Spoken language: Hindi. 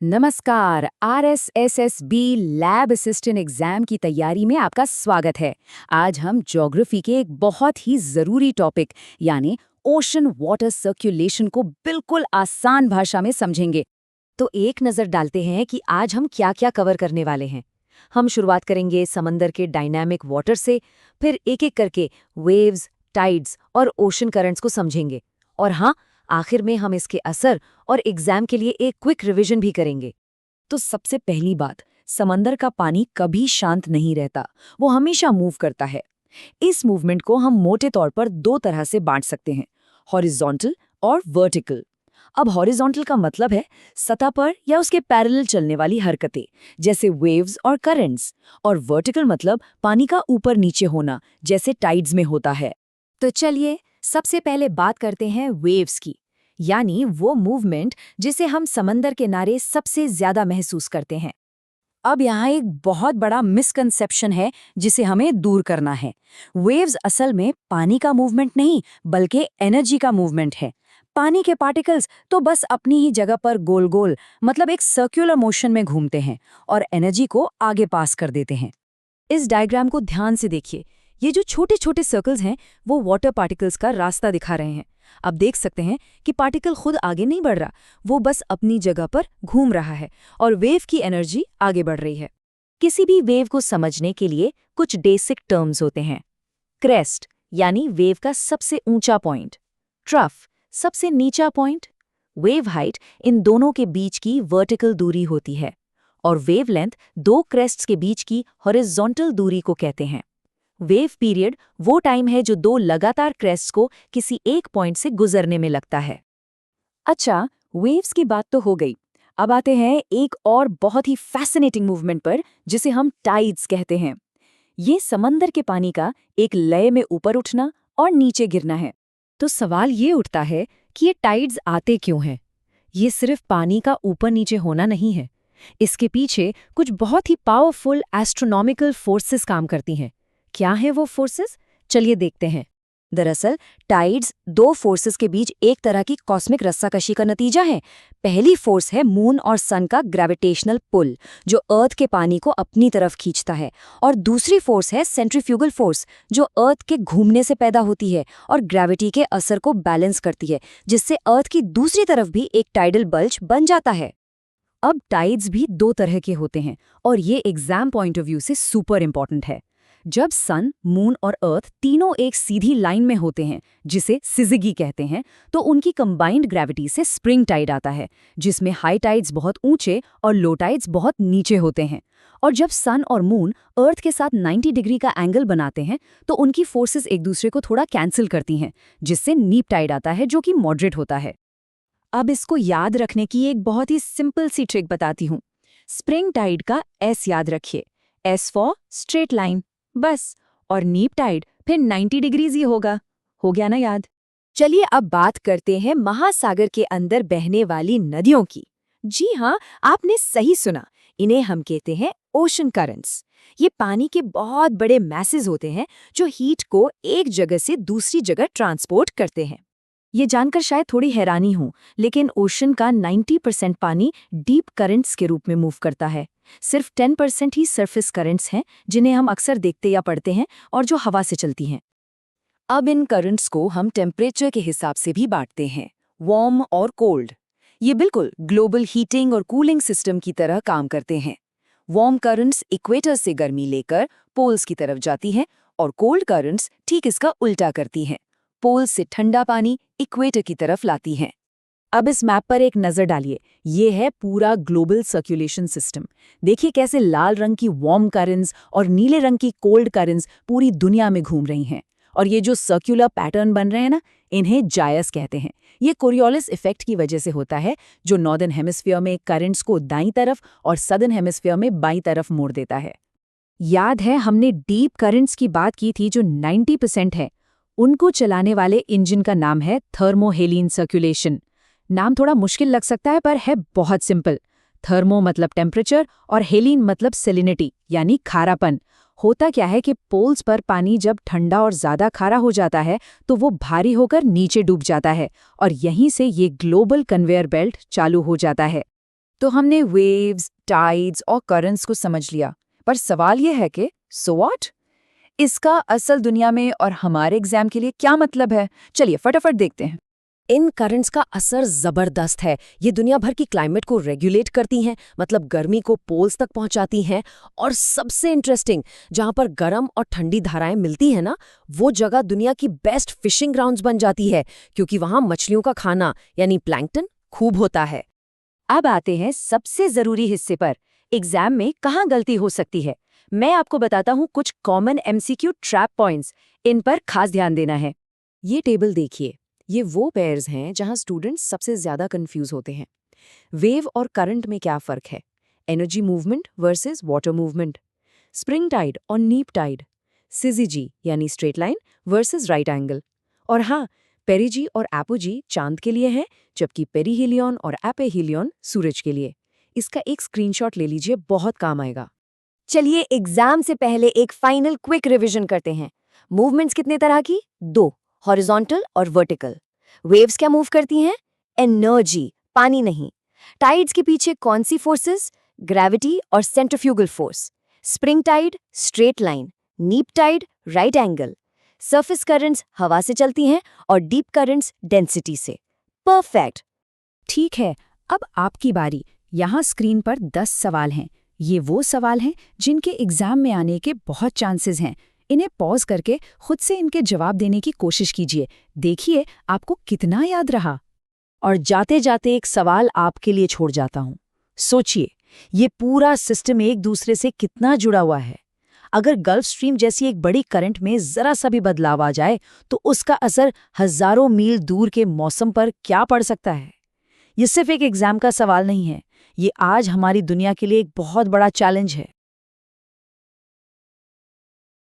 नमस्कार। RSSB लैब असिस्टेंट एग्जाम की तैयारी में आपका स्वागत है। आज हम ज्योग्राफी के एक बहुत ही ज़रूरी टॉपिक यानी ओशन वाटर सर्कुलेशन को बिल्कुल आसान भाषा में समझेंगे। तो एक नज़र डालते हैं कि आज हम क्या-क्या कवर करने वाले हैं। हम शुरुआत करेंगे समंदर के डायनामिक वाटर से, फिर एक-एक करके वेव्स, टाइड्स और ओशन करंट्स को समझेंगे। और हाँ, आखिर में हम इसके असर और एग्जाम के लिए एक क्विक रिवीजन भी करेंगे। तो सबसे पहली बात, समंदर का पानी कभी शांत नहीं रहता, वो हमेशा मूव करता है। इस मूवमेंट को हम मोटे तौर पर दो तरह से बांट सकते हैं, हॉरिजॉन्टल और वर्टिकल। अब हॉरिजॉन्टल का मतलब है सतह पर या उसके पैरेलल चलने वाली हरकतें, जैसे वेव्स और करंट्स, और वर्टिकल मतलब पानी का ऊपर नीचे होना, जैसे टाइड्स में होता है। तो चलिए सबसे पहले बात करते हैं वेव्स की, यानी वो मूवमेंट जिसे हम समंदर के किनारे सबसे ज्यादा महसूस करते हैं। अब यहाँ एक बहुत बड़ा मिसकंसेप्शन है जिसे हमें दूर करना है। वेव्स असल में पानी का मूवमेंट नहीं, बल्कि एनर्जी का मूवमेंट है। पानी के पार्टिकल्स तो बस अपनी ही जगह पर गोल गोल, मतलब एक सर्कुलर मोशन में घूमते हैं और एनर्जी को आगे पास कर देते हैं। इस डायग्राम को ध्यान से देखिए। ये जो छोटे छोटे सर्कल्स हैं वो वाटर पार्टिकल्स का रास्ता दिखा रहे हैं। आप देख सकते हैं कि पार्टिकल खुद आगे नहीं बढ़ रहा, वो बस अपनी जगह पर घूम रहा है और वेव की एनर्जी आगे बढ़ रही है। किसी भी वेव को समझने के लिए कुछ बेसिक टर्म्स होते हैं। क्रेस्ट यानी वेव का सबसे ऊंचा पॉइंट, ट्रफ सबसे नीचा पॉइंट, वेव हाइट इन दोनों के बीच की वर्टिकल दूरी होती है, और वेवलेंथ दो क्रेस्ट्स के बीच की हॉरिजॉन्टल दूरी को कहते हैं। वेव पीरियड वो टाइम है जो दो लगातार क्रेस्ट्स को किसी एक पॉइंट से गुजरने में लगता है। अच्छा, वेव्स की बात तो हो गई। अब आते हैं एक और बहुत ही फैसिनेटिंग मूवमेंट पर, जिसे हम टाइड्स कहते हैं। ये समंदर के पानी का एक लय में ऊपर उठना और नीचे गिरना है। तो सवाल ये उठता है कि ये टाइड्स आते क्यों हैं? ये सिर्फ पानी का ऊपर नीचे होना नहीं है। इसके पीछे कुछ बहुत ही पावरफुल एस्ट्रोनॉमिकल फोर्सेस काम करती हैं। क्या है वो फोर्सेस? चलिए देखते हैं। दरअसल टाइड्स दो फोर्सेस के बीच एक तरह की कॉस्मिक रस्साकशी का नतीजा है। पहली फोर्स है मून और सन का ग्रेविटेशनल पुल, जो अर्थ के पानी को अपनी तरफ खींचता है, और दूसरी फोर्स है सेंट्रीफ्यूगल फोर्स, जो अर्थ के घूमने से पैदा होती है और ग्रेविटी के असर को बैलेंस करती है, जिससे अर्थ की दूसरी तरफ भी एक टाइडल बल्ज बन जाता है। अब टाइड्स भी दो तरह के होते हैं और ये एग्जाम पॉइंट ऑफ व्यू से सुपर इंपॉर्टेंट है। जब सन, मून और अर्थ तीनों एक सीधी लाइन में होते हैं, जिसे सिजिगी कहते हैं, तो उनकी कंबाइंड ग्रेविटी से स्प्रिंग टाइड आता है, जिसमें हाई टाइड्स बहुत ऊंचे और लो टाइड्स बहुत नीचे होते हैं। और जब सन और मून अर्थ के साथ 90 डिग्री का एंगल बनाते हैं, तो उनकी फोर्सेस एक दूसरे को थोड़ा कैंसिल करती हैं, जिससे नीप टाइड आता है, जो कि मॉडरेट होता है। अब इसको याद रखने की एक बहुत ही सिंपल सी ट्रिक बताती हूँ। स्प्रिंग टाइड का एस याद रखिए, एस फॉर स्ट्रेट लाइन, बस। और नीप टाइड फिर 90 डिग्रीज ही होगा। हो गया ना याद? चलिए अब बात करते हैं महासागर के अंदर बहने वाली नदियों की। जी हाँ, आपने सही सुना, इन्हें हम कहते हैं ओशन करंट्स। ये पानी के बहुत बड़े मैसेज होते हैं जो हीट को एक जगह से दूसरी जगह ट्रांसपोर्ट करते हैं। ये जानकर शायद थोड़ी हैरानी हो, लेकिन ओशन का 90% पानी डीप करंट्स के रूप में मूव करता है। सिर्फ 10% ही सरफेस करंट्स हैं, जिन्हें हम अक्सर देखते या पढ़ते हैं और जो हवा से चलती हैं। अब इन करंट्स को हम टेम्परेचर के हिसाब से भी बांटते हैं, वार्म और कोल्ड। ये बिल्कुल ग्लोबल हीटिंग और कूलिंग सिस्टम की तरह काम करते हैं। वार्म करंट्स इक्वेटर से गर्मी लेकर पोल्स की तरफ जाती हैं, और कोल्ड करंट्स ठीक इसका उल्टा करती हैं, पोल से ठंडा पानी इक्वेटर की तरफ लाती हैं। अब इस मैप पर एक नज़र डालिए। ये है पूरा ग्लोबल सर्कुलेशन सिस्टम। देखिए कैसे लाल रंग की वार्म करंट्स और नीले रंग की कोल्ड करंट्स पूरी दुनिया में घूम रही हैं। और ये जो सर्कुलर पैटर्न बन रहे हैं ना, इन्हें जायस कहते हैं। ये कोरियोलिस इफेक्ट की वजह से होता है, जो नॉर्दर्न हेमिस्फीयर में करंट्स को दाईं तरफ और सदर्न हेमिस्फीयर में बाईं तरफ मोड़ देता है। याद है हमने डीप करंट्स की बात की थी, जो 90% है। उनको चलाने वाले इंजन का नाम है थर्मोहेलिन सर्कुलेशन। नाम थोड़ा मुश्किल लग सकता है, पर है बहुत सिंपल। थर्मो मतलब टेम्परेचर और हेलिन मतलब सेलिनिटी यानी खारापन। होता क्या है कि पोल्स पर पानी जब ठंडा और ज़्यादा खारा हो जाता है तो वो भारी होकर नीचे डूब जाता है, और यहीं से ये ग्लोबल कन्वेयर बेल्ट चालू हो जाता है। तो हमने वेव्स, टाइड्स और करंट्स को समझ लिया, पर सवाल यह है कि सो व्हाट? इसका असल दुनिया में और हमारे एग्जाम के लिए क्या मतलब है? चलिए फटाफट देखते हैं। इन करंट्स का असर जबरदस्त है। ये दुनिया भर की क्लाइमेट को रेगुलेट करती हैं, मतलब गर्मी को पोल्स तक पहुंचाती हैं। और सबसे इंटरेस्टिंग, जहां पर गर्म और ठंडी धाराएं मिलती हैं ना, वो जगह दुनिया की बेस्ट फिशिंग ग्राउंड्स बन जाती है, क्योंकि वहां मछलियों का खाना यानी प्लैंकटन खूब होता है। अब आते हैं सबसे जरूरी हिस्से पर, एग्जाम में कहाँ गलती हो सकती है। मैं आपको बताता हूँ कुछ कॉमन एमसीक्यू ट्रैप पॉइंट्स, इन पर खास ध्यान देना है। ये टेबल देखिए, ये वो पेयर्स हैं जहां स्टूडेंट्स सबसे ज्यादा कंफ्यूज होते हैं। वेव और करंट में क्या फर्क है? Energy movement versus water movement. Spring tide और नीप टाइड। सिजीजी यानी straight line versus right angle. और हाँ, पेरिजी और एपोजी चांद के लिए हैं, जबकि पेरीहीलियन और एपेहीलियन सूरज के लिए। इसका एक स्क्रीनशॉट ले लीजिए, बहुत काम आएगा। चलिए एग्जाम से पहले एक फाइनल क्विक रिवीजन करते हैं। मूवमेंट्स कितने तरह की? दो, हॉरिजॉन्टल और वर्टिकल। वेव्स क्या मूव करती हैं? एनर्जी, पानी नहीं। टाइड्स के पीछे कौन सी फोर्सेस? ग्रेविटी और centrifugal force. Spring tide straight line, neap tide right angle. Surface currents हवा से चलती हैं और डीप करंट्स डेंसिटी से। परफेक्ट। ठीक है, अब आपकी बारी। यहाँ स्क्रीन पर 10 सवाल हैं। ये वो सवाल हैं जिनके एग्जाम में आने के बहुत चांसेस हैं। इन्हें पॉज करके खुद से इनके जवाब देने की कोशिश कीजिए। देखिए आपको कितना याद रहा। और जाते जाते एक सवाल आपके लिए छोड़ जाता हूं। सोचिए, ये पूरा सिस्टम एक दूसरे से कितना जुड़ा हुआ है। अगर गल्फ स्ट्रीम जैसी एक बड़ी करंट में जरा सा भी बदलाव आ जाए तो उसका असर हजारों मील दूर के मौसम पर क्या पड़ सकता है। ये सिर्फ एक एग्जाम का सवाल नहीं है, ये आज हमारी दुनिया के लिए एक बहुत बड़ा चैलेंज है।